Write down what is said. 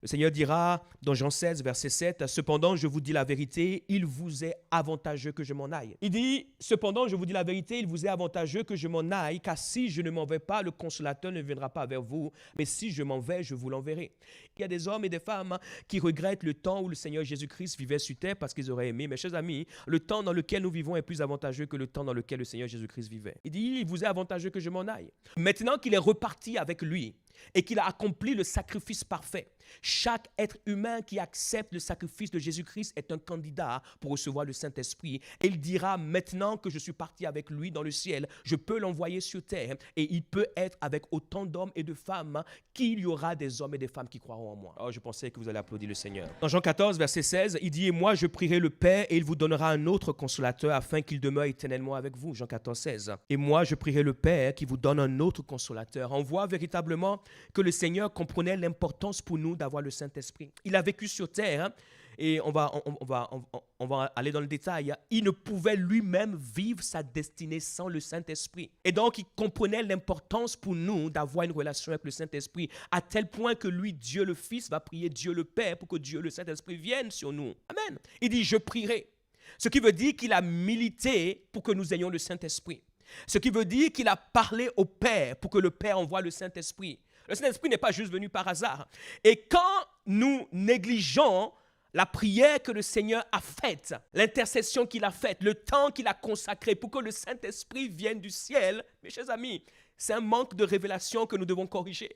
Le Seigneur dira dans Jean 16, verset 7, « Cependant, je vous dis la vérité, il vous est avantageux que je m'en aille. » Il dit, « Cependant, je vous dis la vérité, il vous est avantageux que je m'en aille, car si je ne m'en vais pas, le consolateur ne viendra pas vers vous, mais si je m'en vais, je vous l'enverrai. » Il y a des hommes et des femmes qui regrettent le temps où le Seigneur Jésus-Christ vivait sur terre parce qu'ils auraient aimé. Mes chers amis, le temps dans lequel nous vivons est plus avantageux que le temps dans lequel le Seigneur Jésus-Christ vivait. Il dit, « Il vous est avantageux que je m'en aille. » Maintenant qu'il est reparti avec lui, et qu'il a accompli le sacrifice parfait. Chaque être humain qui accepte le sacrifice de Jésus-Christ est un candidat pour recevoir le Saint-Esprit. Et il dira, maintenant que je suis parti avec lui dans le ciel, je peux l'envoyer sur terre et il peut être avec autant d'hommes et de femmes qu'il y aura des hommes et des femmes qui croiront en moi. Oh, je pensais que vous allez applaudir le Seigneur. Dans Jean 14, verset 16, il dit, « Et moi, je prierai le Père et il vous donnera un autre consolateur afin qu'il demeure éternellement avec vous. » Jean 14, 16. « Et moi, je prierai le Père qui vous donne un autre consolateur. » On voit véritablement que le Seigneur comprenait l'importance pour nous d'avoir le Saint-Esprit. Il a vécu sur terre, hein, et on va aller dans le détail. Il ne pouvait lui-même vivre sa destinée sans le Saint-Esprit. Et donc, il comprenait l'importance pour nous d'avoir une relation avec le Saint-Esprit, à tel point que lui, Dieu le Fils, va prier Dieu le Père pour que Dieu le Saint-Esprit vienne sur nous. Amen. Il dit, je prierai. Ce qui veut dire qu'il a milité pour que nous ayons le Saint-Esprit. Ce qui veut dire qu'il a parlé au Père pour que le Père envoie le Saint-Esprit. Le Saint-Esprit n'est pas juste venu par hasard. Et quand nous négligeons la prière que le Seigneur a faite, l'intercession qu'il a faite, le temps qu'il a consacré pour que le Saint-Esprit vienne du ciel, mes chers amis, c'est un manque de révélation que nous devons corriger.